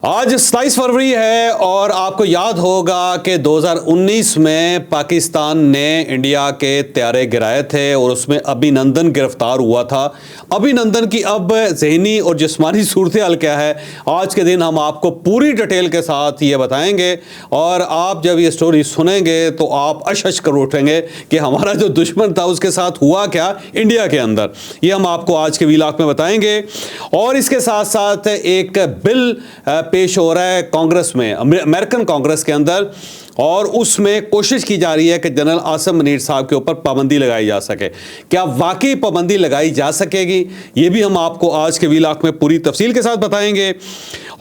आज 27 फरवरी है और आपको याद होगा कि 2019 में पाकिस्तान ने इंडिया के तैयारे गिराए थे और उसमें अभिनंदन गिरफ्तार हुआ था। अभिनंदन की अब ज़हनी और जिस्मानी सूरत हाल क्या है, आज के दिन हम आपको पूरी डिटेल के साथ ये बताएंगे और आप जब ये स्टोरी सुनेंगे तो आप अश कर उठेंगे कि हमारा जो दुश्मन था उसके साथ हुआ क्या इंडिया के अंदर। ये हम आपको आज के व्लॉग में बताएंगे। और इसके साथ साथ एक बिल पेश हो रहा है कांग्रेस में, अमेरिकन कांग्रेस के अंदर, और उसमें कोशिश की जा रही है कि जनरल आसिम मुनीर साहब के ऊपर पाबंदी लगाई जा सके। क्या वाकई पाबंदी लगाई जा सकेगी, ये भी हम आपको आज के व्लॉग में पूरी तफसील के साथ बताएंगे।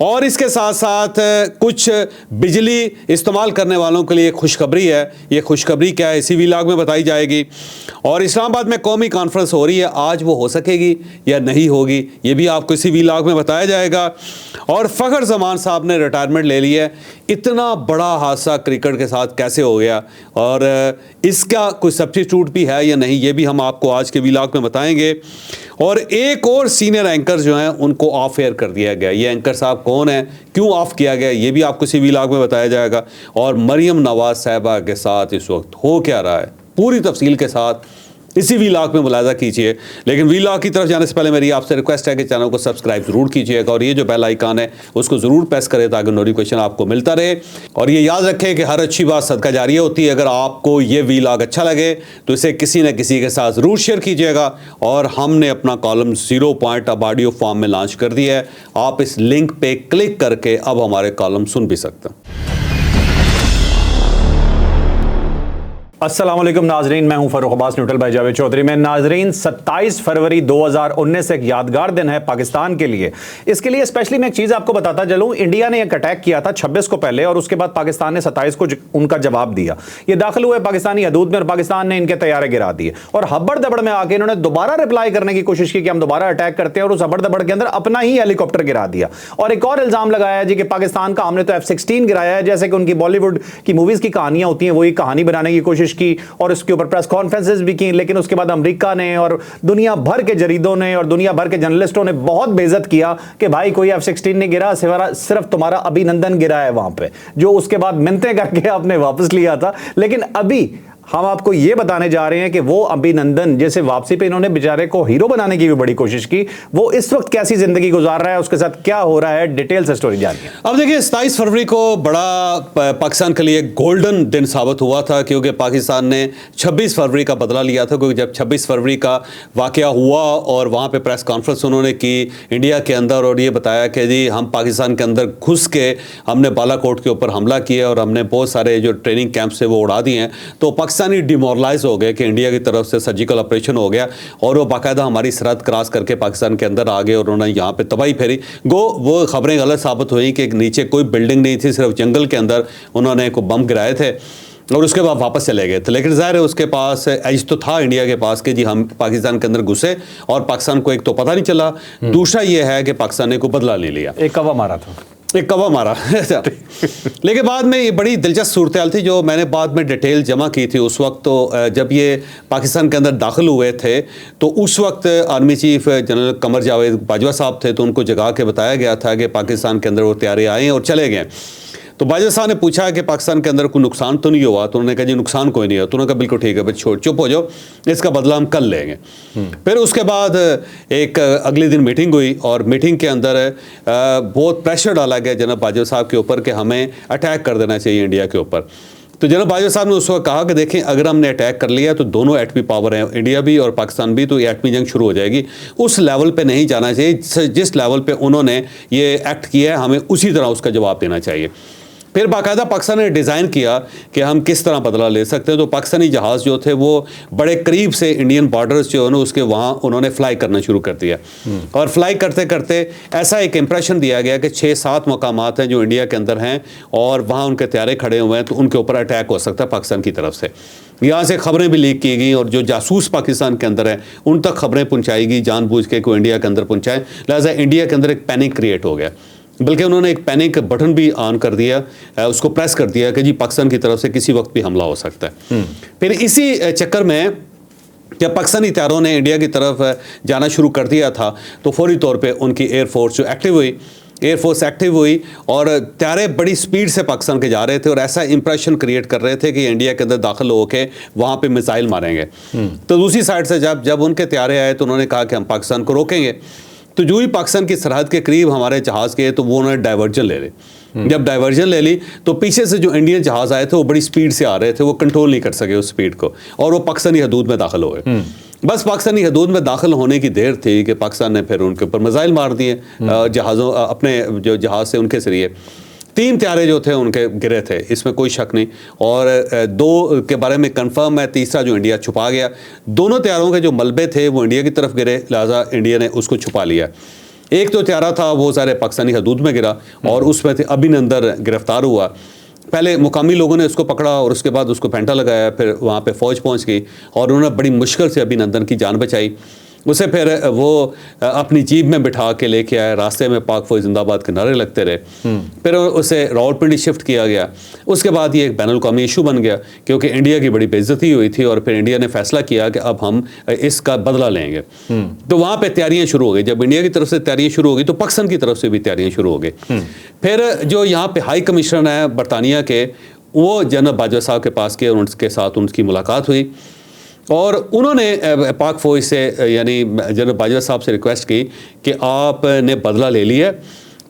और इसके साथ साथ कुछ बिजली इस्तेमाल करने वालों के लिए खुशखबरी है। ये खुशखबरी क्या है इसी व्लॉग में बताई जाएगी। और इस्लामाबाद में कौमी कॉन्फ्रेंस हो रही है, आज वो हो सकेगी या नहीं होगी, ये भी आपको इसी व्लॉग में बताया जाएगा। और फ़खर ज़मान साहब ने रिटायरमेंट ले ली है। इतना बड़ा हादसा क्रिकेट के साथ कैसे हो गया और इसका कोई सब्स्टिट्यूट भी है या नहीं, ये भी हम आपको आज के व्लॉग में बताएंगे। और एक और सीनियर एंकर जो हैं उनको ऑफ एयर कर दिया गया। ये एंकर साहब कौन है, क्यों ऑफ किया गया, ये भी आपको इसी व्लॉग में बताया जाएगा। और मरियम नवाज साहिबा के साथ इस वक्त हो क्या रहा है, पूरी तफसील के साथ इसी व्लॉग में मुलाजा कीजिए। लेकिन व्लॉग की तरफ जाने से पहले मेरी आपसे रिक्वेस्ट है कि चैनल को सब्सक्राइब जरूर कीजिएगा और ये जो बेल आइकन है उसको ज़रूर प्रेस करें ताकि नोटिफिकेशन आपको मिलता रहे। और ये याद रखें कि हर अच्छी बात सदका जारिया होती है। अगर आपको ये व्लॉग अच्छा लगे तो इसे किसी न किसी के साथ ज़रूर शेयर कीजिएगा। और हमने अपना कॉलम 0 पॉइंट अब ऑडियो फॉर्म में लॉन्च कर दिया है। आप इस लिंक पर क्लिक करके अब हमारे कॉलम सुन भी सकते हैं। अस्सलाम वालेकुम नाजरीन, मैं हूं फरूख अब्बास न्यूट्रल बाय जावेद चौधरी में। नाजरीन, 27 फरवरी 2019 एक यादगार दिन है पाकिस्तान के लिए। इसके लिए स्पेशली मैं एक चीज़ आपको बताता चलूं। इंडिया ने एक अटैक किया था 26 को पहले और उसके बाद पाकिस्तान ने 27 को उनका जवाब दिया। ये दाखिल हुए पाकिस्तानी हदूद में और पाकिस्तान ने इनके तैयारे गिरा दिए और हब्बड़ दबड़ में आके इन्होंने दोबारा रिप्लाई करने की कोशिश की कि हम दोबारा अटैक करते हैं और उस हब्बड़ दबड़ के अंदर अपना ही हेलीकॉप्टर गिरा दिया। और एक और इल्जाम लगाया जी कि पाकिस्तान का हमने तो F-16 गिराया है, जैसे कि उनकी बॉलीवुड की मूवीज की कहानियां होती हैं वही कहानी बनाने की कोशिश की और के ऊपर प्रेस कॉन्फ्रेंसेस भी की। लेकिन उसके बाद अमेरिका ने और दुनिया भर के जरीदों ने और दुनिया भर के जर्नलिस्टों ने बहुत बेइज्जत किया कि भाई कोई F-16 नहीं गिरा, सिर्फ तुम्हारा अभिनंदन गिरा है वहां पे, जो उसके बाद मिन्नतें करके आपने वापस लिया था। लेकिन अभी हम आपको यह बताने जा रहे हैं कि वो अभिनंदन जैसे वापसी पे इन्होंने बेचारे को हीरो बनाने की भी बड़ी कोशिश की, वो इस वक्त कैसी जिंदगी गुजार रहा है, उसके साथ क्या हो रहा है, डिटेल से स्टोरी जानिए। अब देखिए, 27 फरवरी को बड़ा पाकिस्तान के लिए गोल्डन दिन साबित हुआ था क्योंकि पाकिस्तान ने 26 फरवरी का बदला लिया था। क्योंकि जब 26 फरवरी का वाकया हुआ और वहाँ पे प्रेस कॉन्फ्रेंस उन्होंने की इंडिया के अंदर और ये बताया कि जी हम पाकिस्तान के अंदर घुस के हमने बालाकोट के ऊपर हमला किया और हमने बहुत सारे जो ट्रेनिंग कैंप से वो उड़ा दिए हैं, तो पाकिस्तानी डिमोरलाइज हो गए कि इंडिया की तरफ से सर्जिकल ऑपरेशन हो गया और वो बाकायदा हमारी सरहद क्रॉस करके पाकिस्तान के अंदर आ गए और उन्होंने यहाँ पे तबाही फेरी। वो खबरें गलत साबित हुई कि नीचे कोई बिल्डिंग नहीं थी, सिर्फ जंगल के अंदर उन्होंने को बम गिराए थे और उसके बाद वापस चले गए थे। लेकिन ज़ाहिर है उसके पास एज तो था इंडिया के पास कि जी हम पाकिस्तान के अंदर घुसे और पाकिस्तान को एक तो पता नहीं चला, दूसरा ये है कि पाकिस्तान ने को बदला ले लिया, एक कवा मारा था, एक कवा मारा। लेकिन बाद में ये बड़ी दिलचस्प सूरत हाल थी जो मैंने बाद में डिटेल जमा की थी। उस वक्त तो जब ये पाकिस्तान के अंदर दाखिल हुए थे तो उस वक्त army chief general Qamar Javed Bajwa साहब थे, तो उनको जगा के बताया गया था कि पाकिस्तान के अंदर वो तैयारी आए और चले गए। तो बाजवा साहब ने पूछा कि पाकिस्तान के अंदर कोई नुकसान तो नहीं हुआ, तो उन्होंने कहा जी नुकसान कोई नहीं हुआ। तो उन्होंने कहा बिल्कुल ठीक है, बस छोड़ चुप हो जाओ, इसका बदला हम कल लेंगे। फिर उसके बाद एक अगले दिन मीटिंग हुई और मीटिंग के अंदर बहुत प्रेशर डाला गया जनरल बाजवा साहब के ऊपर कि हमें अटैक कर देना चाहिए इंडिया के ऊपर। तो जनरल बाजवा साहब ने उस वक्त कहा कि देखें अगर हमने अटैक कर लिया तो दोनों एटमी पावर हैं, इंडिया भी और पाकिस्तान भी, तो ये एटमी जंग शुरू हो जाएगी। उस लेवल पे नहीं जाना चाहिए, जिस लेवल पे उन्होंने ये एक्ट किया है हमें उसी तरह उसका जवाब देना चाहिए। फिर बाकायदा पाकिस्तान ने डिज़ाइन किया कि हम किस तरह बदला ले सकते हैं। तो पाकिस्तानी जहाज़ जो थे वो बड़े करीब से इंडियन बॉर्डर्स जो है ना उसके वहाँ उन्होंने फ़्लाई करना शुरू कर दिया और फ्लाई करते करते ऐसा एक इम्प्रेशन दिया गया कि 6-7 मकामात हैं जो इंडिया के अंदर हैं और वहाँ उनके तैयारे खड़े हुए हैं, तो उनके ऊपर अटैक हो सकता है पाकिस्तान की तरफ से। यहाँ से खबरें भी लीक की गई और जो जासूस पाकिस्तान के अंदर हैं उन तक खबरें पहुँचाई गई जानबूझ के कोई इंडिया के अंदर पहुँचाए। लिहाजा इंडिया के अंदर एक पैनिक क्रिएट हो गया, बल्कि उन्होंने एक पैनिक बटन भी ऑन कर दिया, उसको प्रेस कर दिया कि जी पाकिस्तान की तरफ से किसी वक्त भी हमला हो सकता है। फिर इसी चक्कर में जब पाकिस्तानी तैयारों ने इंडिया की तरफ जाना शुरू कर दिया था तो फौरी तौर पे उनकी एयरफोर्स जो एक्टिव हुई एयरफोर्स एक्टिव हुई और त्यारे बड़ी स्पीड से पाकिस्तान के जा रहे थे और ऐसा इंप्रेशन क्रिएट कर रहे थे कि इंडिया के अंदर दाखिल होके वहाँ पे मिसाइल मारेंगे। तो दूसरी साइड से जब उनके त्यारे आए तो उन्होंने कहा कि हम पाकिस्तान को रोकेंगे। तो जो ही पाकिस्तान की सरहद के करीब हमारे जहाज़ के तो वो उन्होंने डाइवर्जन ले ली। जब डाइवर्जन ले ली तो पीछे से जो इंडियन जहाज़ आए थे वो बड़ी स्पीड से आ रहे थे, वो कंट्रोल नहीं कर सके उस स्पीड को और वो पाकिस्तानी हदूद में दाखिल हो गए। बस पाकिस्तानी हदूद में दाखिल होने की देर थी कि पाकिस्तान ने फिर उनके ऊपर मिसाइल मार दिए, जहाज़ों अपने जो जहाज़ से उनके जरिए 3 त्यारे जो थे उनके गिरे थे, इसमें कोई शक नहीं। और 2 के बारे में कंफर्म है, तीसरा जो इंडिया छुपा गया। दोनों त्यारों के जो मलबे थे वो इंडिया की तरफ गिरे, लिहाजा इंडिया ने उसको छुपा लिया। एक तो त्यारा था वो सारे पाकिस्तानी हदूद में गिरा और उसमें थे अभिनंदन गिरफ्तार हुआ। पहले मुकामी लोगों ने उसको पकड़ा और उसके बाद उसको फेंटा लगाया, फिर वहाँ पे फ़ौज पहुँच गई और उन्होंने बड़ी मुश्किल से अभिनंदन की जान बचाई। उसे फिर वो अपनी जीप में बिठा के लेके आए, रास्ते में पाक फौज जिंदाबाद के नारे लगते रहे। फिर उसे रावलपिंडी शिफ्ट किया गया। उसके बाद ये एक बैनुल-अक़वामी इशू बन गया क्योंकि इंडिया की बड़ी बेइज्जती हुई थी और फिर इंडिया ने फैसला किया कि अब हम इसका बदला लेंगे। तो वहाँ पे तैयारियाँ शुरू हो गई। जब इंडिया की तरफ से तैयारियाँ शुरू हो गई तो पाकिस्तान की तरफ से भी तैयारियाँ शुरू हो गई। फिर जो यहाँ पे हाई कमिश्नर है बरतानिया के, वो जनरल बाजवा साहब के पास गए और उनके साथ उनकी मुलाकात हुई और उन्होंने पाक फौज से यानी जनरल बाजवा साहब से रिक्वेस्ट की कि आपने बदला ले लिया,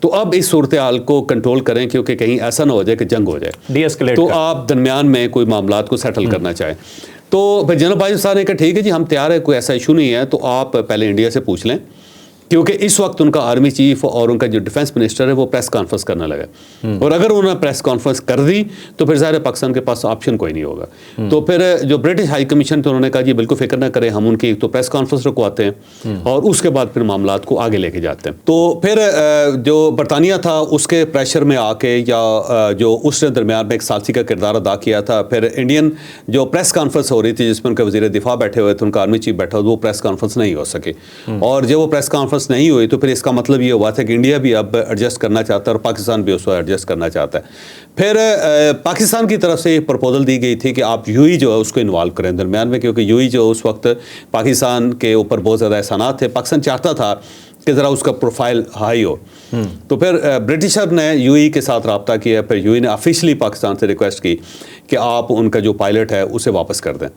तो अब इस सूरत हाल को कंट्रोल करें क्योंकि कहीं ऐसा ना हो जाए कि जंग हो जाए, डीएस्केलेट तो आप दरमियान में कोई मामलात को सेटल करना चाहें। तो फिर जनरल बाजवा साहब ने कहा ठीक है जी, हम तैयार है, कोई ऐसा इशू नहीं है, तो आप पहले इंडिया से पूछ लें, क्योंकि इस वक्त उनका आर्मी चीफ और उनका जो डिफेंस मिनिस्टर है वो प्रेस कॉन्फ्रेंस करने लगा और अगर उन्होंने प्रेस कॉन्फ्रेंस कर दी तो फिर ज़ाहिर पाकिस्तान के पास ऑप्शन कोई नहीं होगा। तो फिर जो ब्रिटिश हाई कमीशन थे उन्होंने कहा जी बिल्कुल फिक्र ना करें, हम उनकी तो प्रेस कॉन्फ्रेंस रखवाते हैं और उसके बाद फिर मामलात को आगे लेके जाते हैं। तो फिर जो बरतानिया था उसके प्रेशर में आके या जो उसने दरमियान में एक साथी का किरदार अदा किया था, फिर इंडियन जो प्रेस कॉन्फ्रेंस हो रही थी जिसमें उनके वज़ीर दिफा बैठे हुए थे, उनका आर्मी चीफ बैठा हुआ, वो प्रेस कॉन्फ्रेंस नहीं हो सके और जब वो प्रेस कॉन्फ्रेंस नहीं हुई तो फिर इसका मतलब ये हुआ था कि इंडिया भी अब एडजस्ट करना चाहता है और पाकिस्तान भी उसको एडजस्ट करना चाहता है। फिर पाकिस्तान की तरफ से प्रपोजल दी गई थी कि आप यूएई जो है उसको इन्वॉल्व करें दरमियान में, क्योंकि यूएई जो उस वक्त पाकिस्तान के ऊपर बहुत ज़्यादा एहसानात थे, पाकिस्तान चाहता था कि ज़रा उसका प्रोफाइल हाई हो। तो फिर ब्रिटिशर ने यूएई के साथ रब्ता किया, फिर यूएई ने ऑफिशियली पाकिस्तान से रिक्वेस्ट की कि आप उनका जो पायलट है उसे वापस कर दें।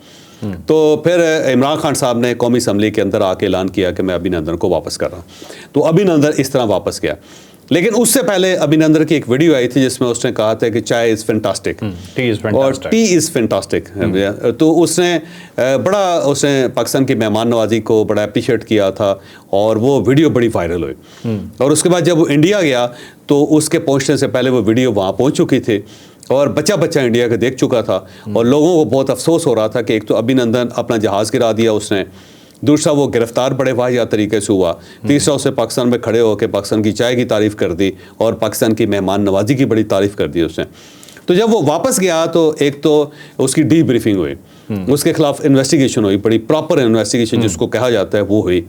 तो फिर इमरान खान साहब ने कौमी असम्बली के अंदर आके ऐलान किया कि मैं अभिनंदन को वापस कर रहा हूँ। तो अभिनंदन इस तरह वापस गया, लेकिन उससे पहले अभिनंदन की एक वीडियो आई थी जिसमें उसने कहा था कि चाय इज़ फैंटास्टिक और टी इज़ फैंटास्टिक। तो उसने उसने पाकिस्तान की मेहमान नवाजी को बड़ा अप्रिशिएट किया था और वो वीडियो बड़ी वायरल हुई। और उसके बाद जब वो इंडिया गया तो उसके पहुँचने से पहले वो वीडियो वहाँ पहुँच चुकी थी और बच्चा इंडिया का देख चुका था और लोगों को बहुत अफसोस हो रहा था कि एक तो अभिनंदन अपना जहाज़ गिरा दिया उसने, दूसरा वो गिरफ्तार बड़े वाहियात तरीके से हुआ, तीसरा उसे पाकिस्तान में खड़े होकर पाकिस्तान की चाय की तारीफ़ कर दी और पाकिस्तान की मेहमान नवाजी की बड़ी तारीफ़ कर दी उसने। तो जब वो वापस गया तो एक तो उसकी डी ब्रीफिंग हुई, उसके खिलाफ इन्वेस्टिगेशन हुई, बड़ी प्रॉपर इन्वेस्टिगेशन जिसको कहा जाता है वो हुई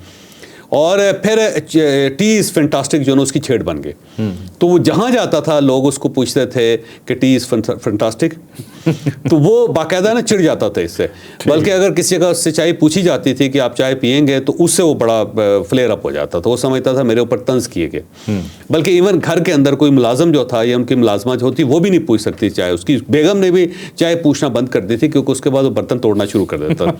और फिर टी इज़ फैंटास्टिक जो ना उसकी छेड़ बन गई। तो वो जहाँ जाता था लोग उसको पूछते थे कि टी इज़ फैंटास्टिक तो वो बाकायदा ना चिढ़ जाता था इससे, बल्कि अगर किसी का उससे चाय पूछी जाती थी कि आप चाय पियेंगे तो उससे वो बड़ा फ्लेयर अप हो जाता था, वो समझता था मेरे ऊपर तंज किए गए। बल्कि इवन घर के अंदर कोई मुलाजम जो था या उनकी मुलाजमा जो होती वो भी नहीं पूछ सकती चाय, उसकी बेगम ने भी चाय पूछना बंद कर दी थी क्योंकि उसके बाद वो बर्तन तोड़ना शुरू कर देता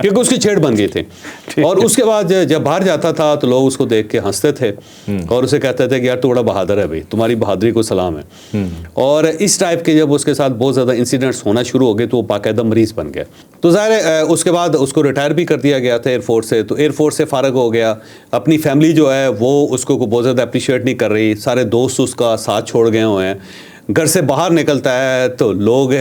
क्योंकि उसकी छेड़ बन गई थी। और उसके बाद जब बाहर जाता था तो लोग उसको देख के हंसते थे और उसे कहते थे कि यार तू बड़ा बहादुर है भाई, तुम्हारी बहादुरी को सलाम है। और इस टाइप के जब उसके साथ बहुत ज़्यादा इंसिडेंट्स होना शुरू हो गए तो वो बाकायदा मरीज़ बन गया। तो ज़ाहिर है उसके बाद उसको रिटायर भी कर दिया गया था एयरफोर्स से, तो एयरफोर्स से फ़ारग हो गया। अपनी फैमिली जो है वो उसको बहुत ज़्यादा अप्रिशिएट नहीं कर रही, सारे दोस्त उसका साथ छोड़ गए हुए हैं। घर से बाहर निकलता है तो लोग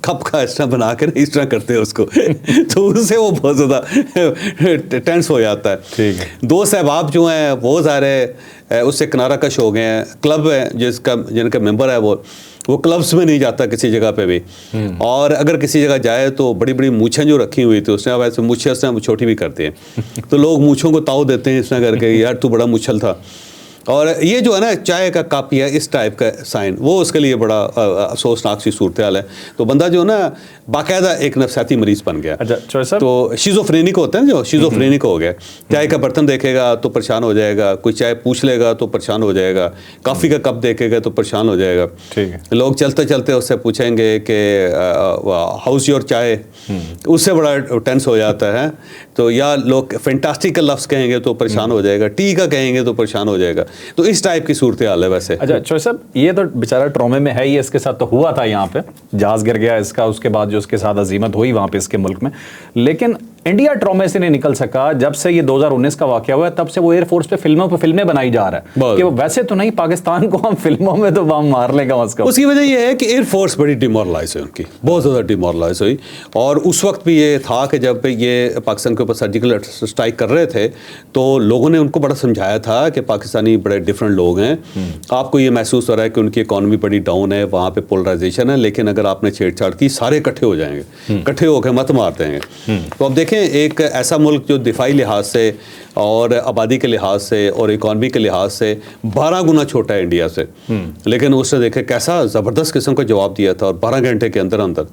कप का इस तरह बना कर इस तरह करते हैं उसको तो उससे वो बहुत ज़्यादा टेंस हो जाता है। ठीक है। दोस्त अहबाब जो हैं वो ज़ाहिर उससे किनारा कश हो गए हैं। क्लब है जिनका मेंबर है वो क्लब्स में नहीं जाता किसी जगह पे भी, और अगर किसी जगह जाए तो बड़ी बड़ी मूछें जो रखी हुई थी उसने, अब ऐसे मूछें उसने छोटी भी करते हैं तो लोग मूछों को ताव देते हैं इसने करके यार तू बड़ा मुछल था। और ये जो है ना चाय का कप या इस टाइप का साइन, वो उसके लिए बड़ा अफसोसनाक सी सूरत हाल है। तो बंदा जो है ना बाकायदा एक नफसियाती मरीज बन गया। अच्छा, तो शिज़ोफ्रेनिक होते हैं, जो शिज़ोफ्रेनिक हो गया, चाय का बर्तन देखेगा तो परेशान हो जाएगा, कोई चाय पूछ लेगा तो परेशान हो जाएगा, कॉफ़ी का कप देखेगा तो परेशान हो जाएगा। ठीक है। लोग चलते चलते उससे पूछेंगे कि हाउस योर चाय, उससे बड़ा टेंस हो जाता है। तो या लोग फैंटास्टिक का लफ्ज़ कहेंगे तो परेशान हो जाएगा, टी का कहेंगे तो परेशान हो जाएगा। तो इस टाइप की सूरत हाल है वैसे। अच्छा चौधरी साहब, ये तो बेचारा ट्रॉमे में है ही, इसके साथ तो हुआ था यहाँ पे, जहाज गिर गया इसका, उसके बाद जो उसके साथ अजीमत हुई वहाँ पे इसके मुल्क में। लेकिन इंडिया ट्रॉमे से नहीं निकल सका। जब से ये 2019 का वाकया हुआ है तब से वो एयरफोर्स पे फिल्में बनाई जा रहा है कि वो वैसे तो नहीं, पाकिस्तान को हम फिल्मों में तो हम मार लेंगे उसका। उसकी वजह ये है कि एयरफोर्स बड़ी डिमोरलाइज है उनकी, बहुत ज़्यादा डिमोरलाइज हुई। और उस वक्त भी ये था कि जब ये पाकिस्तान के ऊपर सर्जिकल स्ट्राइक कर रहे थे तो लोगों ने उनको बड़ा समझाया था कि पाकिस्तानी बड़े डिफरेंट लोग हैं, आपको ये महसूस हो रहा है कि उनकी इकॉनमी बड़ी डाउन है, वहाँ पे पोलराइजेशन है, लेकिन अगर आपने छेड़छाड़ की सारे इकट्ठे हो जाएंगे, इकट्ठे होकर मत मार देंगे। तो अब देखें, एक ऐसा मुल्क जो दिफाई लिहाज से और आबादी के लिहाज से और इकॉनमी के लिहाज से 12 गुना छोटा है इंडिया से, लेकिन उसने देखे कैसा ज़बरदस्त किस्म का जवाब दिया था और 12 घंटे के अंदर अंदर,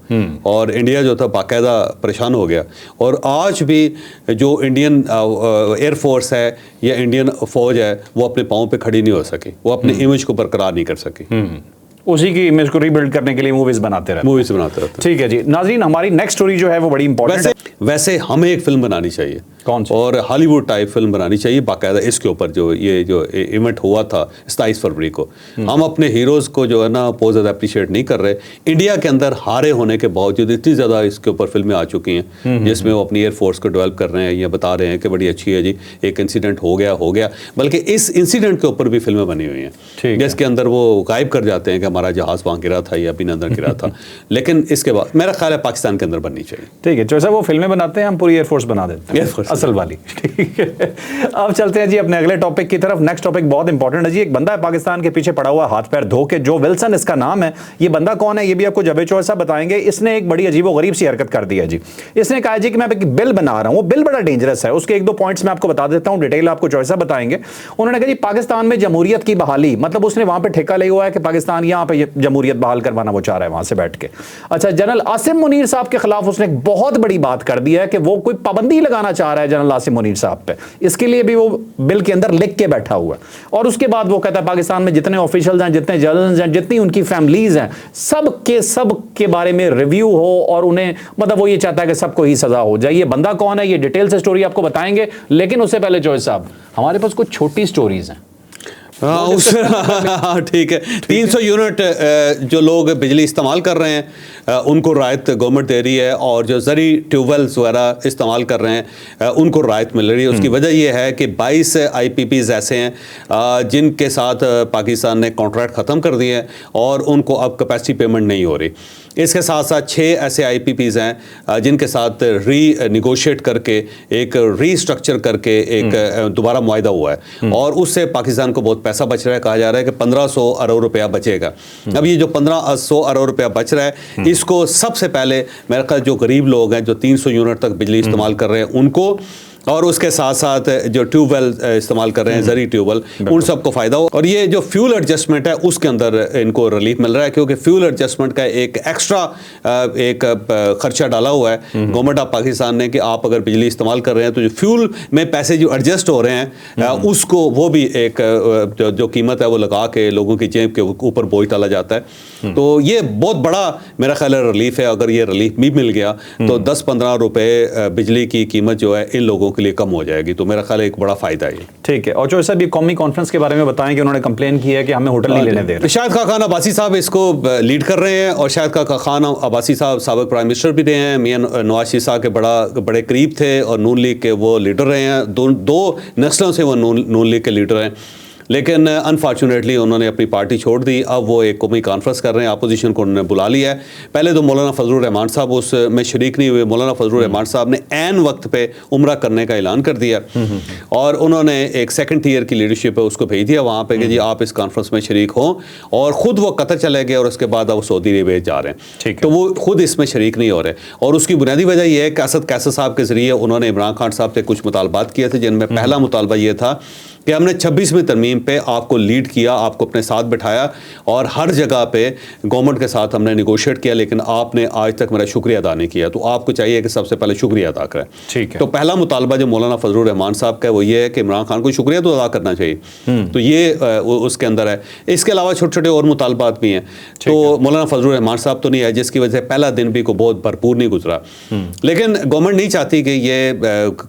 और इंडिया जो था बाकायदा परेशान हो गया। और आज भी जो इंडियन एयरफोर्स है या इंडियन फौज है वो अपने पाँव पे खड़ी नहीं हो सकी, वो अपने इमेज को बरकरार नहीं कर सकी। उसी की इमेज को रीबिल्ड करने के लिए मूवीज बनाते रहते। ठीक है जी नाज़रीन, हमारी नेक्स्ट स्टोरी जो है वो बड़ी इंपॉर्टेंट है। वैसे हमें एक फिल्म बनानी चाहिए, कौन सी? और हॉलीवुड टाइप फिल्म बनानी चाहिए बाकायदा इसके ऊपर। जो इवेंट हुआ था 27 फरवरी को, हम अपने हीरोज़ को जो है ना बहुत ज़्यादा अप्रिशिएट नहीं कर रहे। इंडिया के अंदर हारे होने के बावजूद इतनी ज़्यादा इसके ऊपर फिल्में आ चुकी हैं जिसमें वो अपनी एयरफोर्स को डेवलप कर रहे हैं या बता रहे हैं कि बड़ी अच्छी है जी, एक इंसिडेंट हो गया, बल्कि इस इंसिडेंट के ऊपर भी फिल्में बनी हुई हैं जिसके अंदर वो गायब कर जाते हैं कि हमारा जहाज़ वहाँ गिरा था या अभिनंदन गिरा था। लेकिन इसके बाद मेरा ख्याल है पाकिस्तान के अंदर बननी चाहिए। ठीक है, जैसा वो फिल्में बनाते हैं हम पूरी एयरफोर्स बना देते हैं, असल वाली। अब चलते हैं जी अपने अगले टॉपिक की तरफ। नेक्स्ट टॉपिक बहुत इंपॉर्टेंट है जी। एक बंदा है पाकिस्तान के पीछे पड़ा हुआ हाथ पैर धो के, जो विल्सन इसका नाम है। ये बंदा कौन है ये भी आपको जावेद चौधरी साहब बताएंगे। इसने एक बड़ी अजीबोगरीब सी हरकत कर दी है जी। इसने कहा जी कि मैं एक बिल बना रहा हूं, वो बिल बड़ा डेंजरस है। उसके एक दो पॉइंट्स मैं आपको बता देता हूं, डिटेल आपको चौधरी साहब बताएंगे। उन्होंने कहा जी पाकिस्तान में जमहूरियत की बहाली, मतलब उसने वहां पे ठेका लिया हुआ है कि पाकिस्तान यहां पे जमहूरियत बहाल करवाना वो चाह रहा है वहां से बैठ के। अच्छा, जनरल आसिम मुनीर साहब के खिलाफ उसने एक बहुत बड़ी बात कर दी है कि वो कोई पाबंदी लगाना चाह रहा है जनरल आसिम मुनीर साहब पे। इसके लिए भी वो बिल के अंदर लिख के बैठा हुआ है। और उसके बाद वो कहता है पाकिस्तान में जितने ऑफिशियल्स हैं, जितने जनरल्स हैं, जितनी उनकी फैमिलीज हैं, सब के बारे में रिव्यू हो और उन्हें, मतलब वो ये चाहता है कि सबको ही सजा हो जाए। ये बंदा कौन है, ये डिटेल से स्टोरी आपको बताएंगे। लेकिन उससे पहले चौधरी साहब, हमारे पास कुछ छोटी स्टोरीज हैं। हाँ ठीक है। 300 यूनिट जो लोग बिजली इस्तेमाल कर रहे हैं उनको राहत गवर्नमेंट दे रही है, और जो ज़री ट्यूबवेल्स वगैरह इस्तेमाल कर रहे हैं उनको राहत मिल रही है। उसकी वजह यह है कि 22 IPPs ऐसे हैं जिनके साथ पाकिस्तान ने कॉन्ट्रैक्ट ख़त्म कर दिए हैं और उनको अब कैपेसिटी पेमेंट नहीं हो रही। इसके साथ साथ 6 ऐसे IPPs हैं जिनके साथ रीनिगोशिएट करके एक रीस्ट्रक्चर करके एक दोबारा मुआहदा हुआ है, और उससे पाकिस्तान को बहुत पैसा बच रहा है। कहा जा रहा है कि 1500 अरब रुपया बचेगा। अब ये जो 1500 अरब रुपया बच रहा है, इसको सबसे पहले मेरे ख्याल जो गरीब लोग हैं जो 300 यूनिट तक बिजली इस्तेमाल कर रहे हैं उनको, और उसके साथ साथ जो ट्यूबवेल इस्तेमाल कर रहे हैं ज़री ट्यूबवेल, उन सबको फ़ायदा हो। और ये जो फ्यूल एडजस्टमेंट है उसके अंदर इनको रिलीफ मिल रहा है, क्योंकि फ्यूल एडजस्टमेंट का एक एक्स्ट्रा एक खर्चा डाला हुआ है गवर्नमेंट ऑफ पाकिस्तान ने कि आप अगर बिजली इस्तेमाल कर रहे हैं तो जो फ्यूल में पैसे जो एडजस्ट हो रहे हैं उसको वो भी एक जो कीमत है वो लगा के लोगों की जेब के ऊपर बोझ डाला जाता है। तो ये बहुत बड़ा मेरा ख्याल है रिलीफ है। अगर ये रिलीफ भी मिल गया तो 10-15 रुपए बिजली की कीमत जो है इन लोगों के लिए कम हो जाएगी। तो मेरा ख्याल है एक बड़ा फायदा है। ठीक है। और जो साहब ये कौमी कॉन्फ्रेंस के बारे में बताएं कि उन्होंने कंप्लेन की है कि हमें होटल नहीं लेने दे रहे। शाहिद खान अब्बासी साहब इसको लीड कर रहे हैं, और शाहिद खान अब्बासी साहब साबिक प्राइम मिनिस्टर भी रहे हैं, मियां नवाज शरीफ साहब के बड़े करीब थे और नून लीग के वो लीडर रहे हैं। दो नस्लों से वो नून लीग के लीडर हैं, लेकिन अनफॉर्चुनेटली उन्होंने अपनी पार्टी छोड़ दी। अब वो एक कौमी कॉन्फ्रेंस कर रहे हैं, अपोजिशन को उन्होंने बुला लिया है। पहले तो मौलाना फजलुर रहमान साहब उसमें शरीक नहीं हुए। मौलाना फजलुर रहमान साहब ने ऐन वक्त पे उम्रा करने का ऐलान कर दिया, और उन्होंने एक सेकंड टीयर की लीडरशिप है उसको भेज दिया वहाँ पे कि जी आप इस कॉन्फ्रेंस में शरीक हों, और ख़ुद वो कतर चले गए और उसके बाद अब वो सऊदी अरेबिया जा रहे हैं। तो वो खुद इसमें शरीक नहीं हो रहे, और उसकी बुनियादी वजह यह है कि असद कैसर साहब के ज़रिए उन्होंने इमरान खान साहब से कुछ मुतालबात किए थे, जिनमें पहला मुतालबा ये था कि हमने 26वीं तरमीम पे आपको लीड किया, आपको अपने साथ बिठाया और हर जगह पे गवर्नमेंट के साथ हमने निगोशिएट किया, लेकिन आपने आज तक मेरा शुक्रिया अदा नहीं किया। तो आपको चाहिए कि सबसे पहले शुक्रिया अदा करें। ठीक है। तो पहला मुतालबा जो मौलाना फजलुर रहमान साहब का है वो ये है कि इमरान खान को शुक्रिया तो अदा करना चाहिए। तो ये उसके अंदर है। इसके अलावा छोटे छोटे और मुतालबात भी हैं। तो मौलाना फजलुर रहमान साहब तो नहीं है, जिसकी वजह से पहला दिन भी को बहुत भरपूर नहीं गुजरा। लेकिन गवर्नमेंट नहीं चाहती कि ये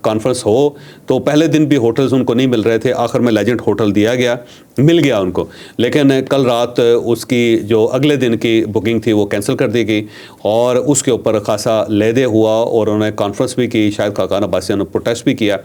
कॉन्फ्रेंस हो, तो पहले दिन भी होटल्स उनको नहीं मिल रहे थे। आखिर में लेजेंड होटल दिया गया, मिल गया उनको, लेकिन कल रात उसकी जो अगले दिन की बुकिंग थी वो कैंसिल कर दी गई और उसके ऊपर खासा लेदे हुआ और उन्होंने कॉन्फ्रेंस भी की, शायद खाकान अब्बासियान ने प्रोटेस्ट भी किया।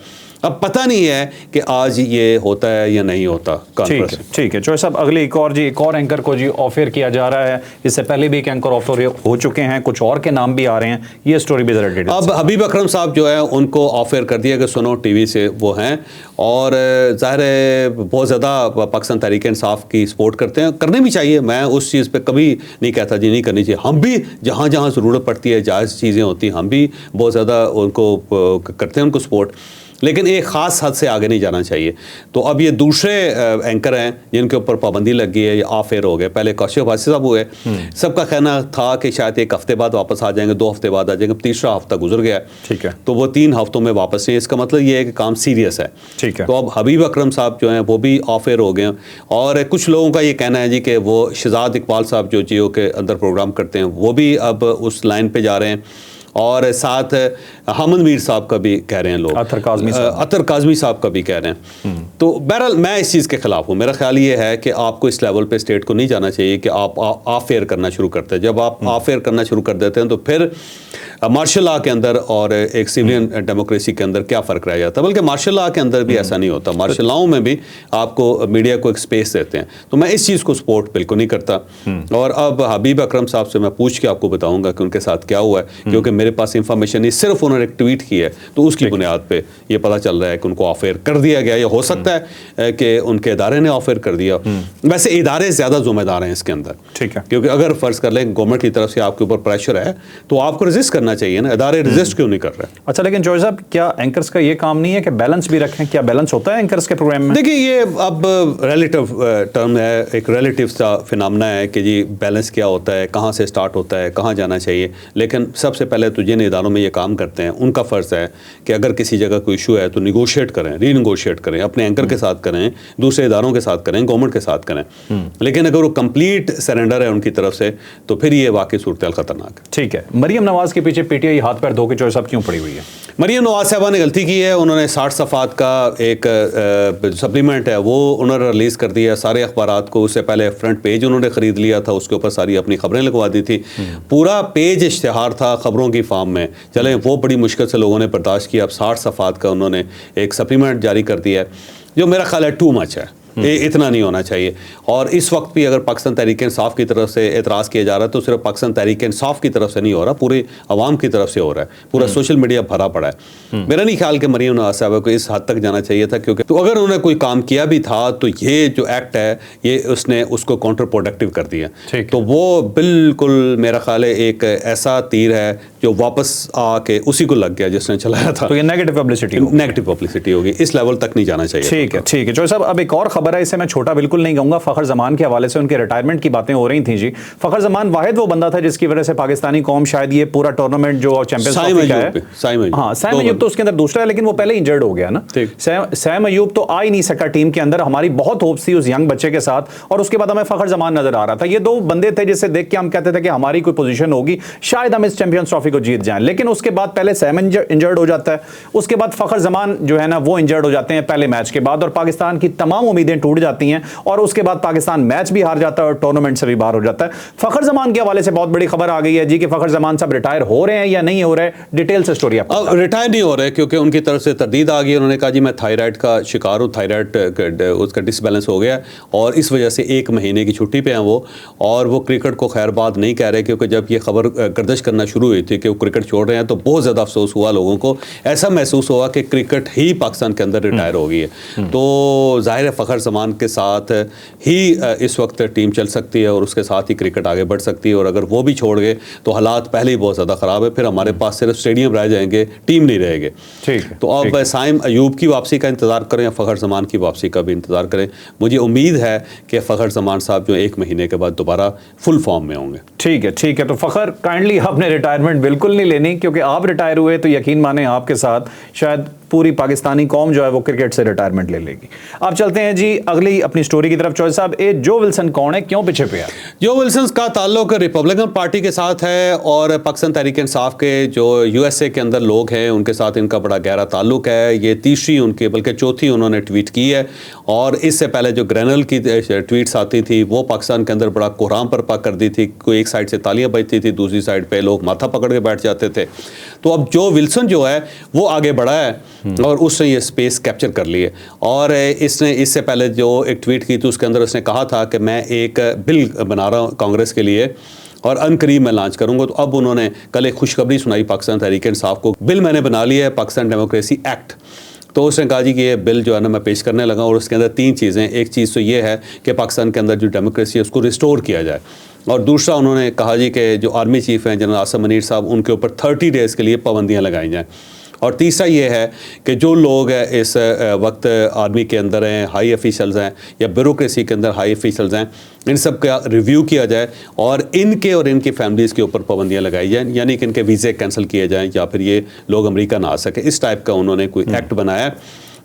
अब पता नहीं है कि आज ये होता है या नहीं होता कॉन्फ्रेंस। ठीक है चौधरी साहब, अगले एक और एंकर को जी ऑफर किया जा रहा है। इससे पहले भी एक एंकर ऑफर हो चुके हैं, कुछ और के नाम भी आ रहे हैं, ये स्टोरी भी जरा डिटेल। अब हबीब अकरम साहब जो है उनको ऑफर कर दिया कि सुनो टीवी से वो हैं और ज़ाहिर है बहुत ज़्यादा पाकिस्तान तहरीक इंसाफ की सपोर्ट करते हैं, करने भी चाहिए। मैं उस चीज़ पे कभी नहीं कहता जी नहीं करनी चाहिए। हम भी जहाँ जहाँ ज़रूरत पड़ती है, जायज़ चीज़ें होती हैं, हम भी बहुत ज़्यादा उनको करते हैं, उनको सपोर्ट, लेकिन एक ख़ास हद से आगे नहीं जाना चाहिए। तो अब ये दूसरे एंकर हैं जिनके ऊपर पाबंदी लग गई है, ये ऑफ एयर हो गए। पहले कौशिक अब्बासी साहब हुए, सबका कहना था कि शायद एक हफ्ते बाद वापस आ जाएंगे, 2 हफ्ते बाद आ जाएंगे, तीसरा हफ्ता गुजर गया। ठीक है। तो वो 3 हफ्तों में वापस नहीं। इसका मतलब ये है कि काम सीरियस है। ठीक है। तो अब हबीब अकरम साहब जो हैं वो भी ऑफ एयर हो गए हैं और कुछ लोगों का ये कहना है जी कि वो शहजाद इकबाल साहब जो जियो के अंदर प्रोग्राम करते हैं वो भी अब उस लाइन पे जा रहे हैं और साथ हमद मीर साहब का भी कह रहे हैं लोग, अतर काज़मी साहब का भी कह रहे हैं। तो बहरहाल मैं इस चीज़ के ख़िलाफ़ हूँ। मेरा ख्याल ये है कि आपको इस लेवल पे स्टेट को नहीं जाना चाहिए कि आप ऑफ एयर करना शुरू करते हैं। जब आप ऑफ एयर करना शुरू कर देते हैं तो फिर मार्शल लॉ के अंदर और एक सिविलियन डेमोक्रेसी के अंदर क्या फ़र्क रह जाता है। बल्कि मार्शल लॉ के अंदर भी ऐसा नहीं होता, मार्शल लॉ में भी आपको मीडिया को एक स्पेस देते हैं। तो मैं इस चीज़ को सपोर्ट बिल्कुल नहीं करता। और अब हबीब अकरम साहब से मैं पूछ के आपको बताऊँगा कि उनके साथ क्या हुआ है, क्योंकि मेरे पास इंफॉर्मेशन नहीं, सिर्फ उन्होंने एक ट्वीट की है, तो उसकी बुनियाद पे ये पता चल रहा है कि उनको ऑफर कर दिया गया। या हो सकता है कि उनके इदारे ने ऑफर कर दिया। वैसे इदारे ज़्यादा जिम्मेदार हैं इसके अंदर। ठीक है। क्योंकि अगर फ़र्ज़ कर लें गवर्नमेंट की तरफ से आपके ऊपर प्रेशर है तो आपको रेजिस्ट करना चाहिए ना, इदारे रेजिस्ट क्यों नहीं कर रहे? अच्छा, लेकिन चौधरी साहब क्या एंकर्स का ये काम नहीं है कि बैलेंस भी रखें? क्या बैलेंस होता है एंकर्स के प्रोग्राम में? देखिए ये अब रिलेटिव टर्म है, एक रिलेटिव सा फिनोमेना है कि जी बैलेंस क्या होता है, कहाँ से स्टार्ट होता है, कहाँ जाना चाहिए। लेकिन सबसे पहले तो जिन इदारों में ये काम करते हैं उनका फ़र्ज़ है कि अगर किसी जगह कोई इशू है तो निगोशिएट करें, रीनिगोशिएट करें, अपने एंकर के साथ करें, दूसरे इदारों के साथ करें, गवर्नमेंट के साथ करें। लेकिन अगर वो कंप्लीट सरेंडर है उनकी तरफ से तो फिर ये वाकई सूरत खतरनाक है। ठीक है। मरियम नवाज के पीछे पीटीआई हाथ पैर धो के चौधरी साहब क्यों पड़ी हुई है? मरियम नवाज साहबा ने गलती की है। उन्होंने 60 सफ़ात का एक सप्लीमेंट है वो उन्होंने रिलीज़ कर दिया सारे अखबारात को। उससे पहले फ्रंट पेज उन्होंने ख़रीद लिया था, उसके ऊपर सारी अपनी खबरें लगवा दी थी। पूरा पेज इश्तिहार था खबरों की फार्म में। चलें वो बड़ी मुश्किल से लोगों ने बर्दाश्त किया। अब 60 सफ़ात का उन्होंने एक सप्लीमेंट जारी कर दिया है, जो मेरा ख्याल है टू मच है। इतना नहीं होना चाहिए। और इस वक्त भी अगर पाकिस्तान तहरीक इंसाफ की तरफ से एतराज़ किया जा रहा है तो सिर्फ पाकिस्तान तहरीक इंसाफ की तरफ से नहीं हो रहा, पूरे अवाम की तरफ से हो रहा है। पूरा सोशल मीडिया भरा पड़ा है। मेरा नहीं ख्याल कि मरियम नवाज साहब को इस हद तक जाना चाहिए था, क्योंकि तो अगर उन्होंने कोई काम किया भी था तो ये जो एक्ट है ये उसने उसको काउंटर प्रोडक्टिव कर दिया। तो वो बिल्कुल मेरा ख्याल है एक ऐसा तीर है जो वापस आके उसी को लग गया जिसने चलाया था। तो ये नेगेटिव पब्लिसिटी होगी, इस लेवल तक नहीं जाना चाहिए। ठीक है। चौधरी साहब, अब एक और खबर है, इसे मैं छोटा बिल्कुल नहीं कहूंगा। फखर जमान के हवाले से उनके रिटायरमेंट की बातें हो रही थी जी। फखर जमान वाहिद वो बंदा था जिसकी वजह से पाकिस्तानी कौम शायद ये पूरा टूर्नामेंट जो चैंपियंस ट्रॉफी का है, सैम अयूब तो उसके अंदर दूसरा है, लेकिन वो पहले इंजर्ड हो गया ना। सैम अयूब तो आ ही नहीं सका टीम के अंदर। हमारी बहुत होप्स थी उस यंग बच्चे के साथ, और उसके बाद हमें फखर जमान नजर आ रहा था। ये दो बंदे थे जिसे देख के हम कहते थे कि हमारी कोई पोजीशन होगी, शायद हम इस चैंपियंस ट्रॉफी को जीत जाएं। लेकिन उसके बाद पहले सैम इंजर्ड हो जाता है, उसके बाद फखर जमान जो है ना वो इंजर्ड हो जाते हैं पहले मैच के बाद, और पाकिस्तान की तमाम उम्मीदें टूट जाती हैं। और उसके बाद पाकिस्तान मैच भी हार जाता है और टूर्नामेंट से भी बाहर हो जाता है। फखर जमान के हवाले से बहुत बड़ी खबर आ गई है जी कि फखर जमान साहब रिटायर हो रहे हैं या नहीं हो रहे। डिटेल से स्टोरी आप। रिटायर नहीं हो रहे क्योंकि उनकी तरफ से तरदीद आ गई। उन्होंने कहा जी मैं थायराइड का शिकार हूँ, थायराइड उसका डिसबैलेंस हो गया और इस वजह से 1 महीने की छुट्टी पे हैं वो। और वो क्रिकेट को खैर बात नहीं कह रहे, क्योंकि जब ये खबर गर्दिश करना शुरू हुई थी कि वो क्रिकेट छोड़ रहे हैं तो बहुत ज़्यादा अफसोस हुआ लोगों को। ऐसा महसूस हुआ कि क्रिकेट ही पाकिस्तान के अंदर रिटायर हो गई है। तो जाहिर है फ़खर जमान के साथ ही इस वक्त टीम चल सकती है और उसके साथ ही क्रिकेट आगे बढ़ सकती है, और अगर वो भी छोड़ गए तो हालात पहले ही बहुत ज़्यादा ख़राब है, फिर हमारे पास सिर्फ स्टेडियम रह जाएंगे, टीम नहीं रहेंगे। ठीक है। तो अब साइम अयूब की वापसी का इंतज़ार करें या फ़खर ज़मान की वापसी का भी इंतज़ार करें। मुझे उम्मीद है कि फ़खर ज़मान साहब जो 1 महीने के बाद दोबारा फुल फॉर्म में होंगे। ठीक है, ठीक है। तो फ़खर, काइंडली आपने रिटायरमेंट बिल्कुल नहीं लेनी, क्योंकि आप रिटायर हुए तो यकीन माने आपके साथ शायद पूरी पाकिस्तानी कौम जो है वो क्रिकेट से रिटायरमेंट ले लेगी। आप चलते हैं जी अगली अपनी स्टोरी की तरफ। चौधरी साहब, जो विल्सन कौन है, क्यों पीछे पे है? जो विल्सन का ताल्लुक रिपब्लिकन पार्टी के साथ है और पाकिस्तान तहरीक इंसाफ के जो यूएसए के अंदर लोग हैं उनके साथ इनका बड़ा गहरा ताल्लुक है। ये तीसरी उनकी बल्कि चौथी उन्होंने ट्वीट की है, और इससे पहले जो ग्रेनल की ट्वीट्स आती थी वो पाकिस्तान के अंदर बड़ा कोहराम बर्पा कर दी थी। कोई एक साइड से तालियां बजती थी, दूसरी साइड पे लोग माथा पकड़ के बैठ जाते थे। तो अब जो विल्सन जो है वो आगे बढ़ा है और उसने ये स्पेस कैप्चर कर ली है। और इसने इससे पहले जो एक ट्वीट की थी उसके अंदर उसने कहा था कि मैं एक बिल बना रहा हूँ कांग्रेस के लिए और अनकरीब मैं लॉन्च करूँगा। तो अब उन्होंने कल एक खुशखबरी सुनाई पाकिस्तान तहरीक इंसाफ को, बिल मैंने बना लिया है, पाकिस्तान डेमोक्रेसी एक्ट। तो उसने कहा जी कि ये बिल जो है ना मैं पेश करने लगा, और उसके अंदर 3 चीज़ें। एक चीज़ तो ये है कि पाकिस्तान के अंदर जो डेमोक्रेसी है उसको रिस्टोर किया जाए, और दूसरा उन्होंने कहा जी कि जो आर्मी चीफ़ हैं जनरल आसिम मुनीर साहब, उनके ऊपर 30 डेज़ के लिए पाबंदियाँ लगाई जाएँ। और तीसरा ये है कि जो लोग इस वक्त आर्मी के अंदर हैं, हाई ऑफिशियल्स हैं या ब्यूरोक्रेसी के अंदर हाई ऑफिशियल्स हैं, इन सब का रिव्यू किया जाए और इनके और इनकी फैमिलीज़ के ऊपर पाबंदियाँ लगाई जाएँ, यानी कि इनके वीज़े कैंसिल किए जाएँ या फिर ये लोग अमेरिका ना आ सके। इस टाइप का उन्होंने कोई एक्ट बनाया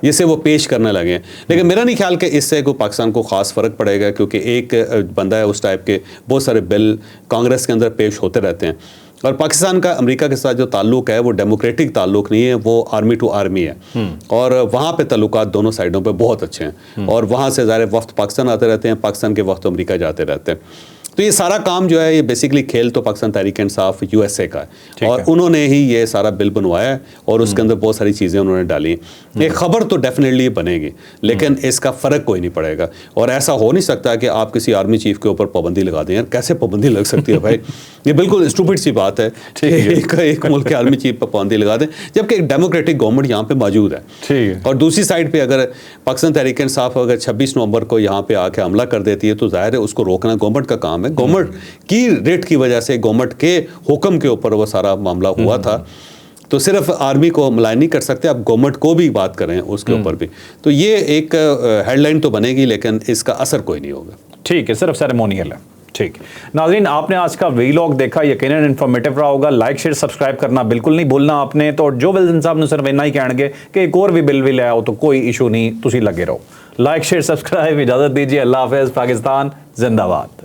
जिसे वो पेश करने लगे हैं। लेकिन मेरा नहीं ख्याल कि इससे कोई पाकिस्तान को ख़ास फ़र्क पड़ेगा, क्योंकि एक बंदा है उस टाइप के बहुत सारे बिल कांग्रेस के अंदर पेश होते रहते हैं। और पाकिस्तान का अमेरिका के साथ जो ताल्लुक है वो डेमोक्रेटिक ताल्लुक नहीं है, वो आर्मी टू आर्मी है, और वहाँ पे ताल्लुकात दोनों साइडों पे बहुत अच्छे हैं, और वहाँ से ज़ाहिर वफ्द पाकिस्तान आते रहते हैं, पाकिस्तान के वफ्द अमेरिका जाते रहते हैं। तो ये सारा काम जो है ये बेसिकली खेल तो पाकिस्तान तहरीक इंसाफ यूएसए का है, और उन्होंने ही ये सारा बिल बनवाया है और उसके अंदर बहुत सारी चीज़ें उन्होंने डाली हैं। एक खबर तो डेफिनेटली बनेगी, लेकिन इसका फ़र्क कोई नहीं पड़ेगा। और ऐसा हो नहीं सकता कि आप किसी आर्मी चीफ के ऊपर पाबंदी लगा दें। यार कैसे पाबंदी लग सकती है भाई? ये बिल्कुल स्टूपिड सी बात है कि एक मुल्क के आर्मी चीफ पर पाबंदी लगा दें, जबकि एक डेमोक्रेटिक गवर्नमेंट यहाँ पे मौजूद है। ठीक है। और दूसरी साइड पे अगर पाकिस्तान तहरीक इंसाफ अगर 26 नवंबर को यहाँ पे आके हमला कर देती है तो जाहिर है उसको रोकना गवर्नमेंट का काम है। गवर्नमेंट की रेट की वजह से, गवर्नमेंट के हुक्म के ऊपर वो सारा मामला हुआ था, तो सिर्फ आर्मी को मलाइन नहीं कर सकते, आप गवर्नमेंट को भी बात करें उसके ऊपर भी। तो ये एक हेडलाइन तो बनेगी, लेकिन इसका असर कोई नहीं होगा। ठीक है, सिर्फ सेरेमोनियल है। ठीक नाज़रीन, आपने आज का वीलॉग देखा, यकीनन इन्फॉर्मेटिव रहा होगा। लाइक शेयर सब्सक्राइब करना बिल्कुल नहीं भूलना आपने। तो जो विल्सन साहब ने सिर्फ इन्ना ही कहणगे कि एक और भी बिल भी ले आओ तो कोई इशू नहीं, तुसी लगे रहो। लाइक शेयर सब्सक्राइब, इजाजत दीजिए। अल्लाह हाफिज़। पाकिस्तान जिंदाबाद।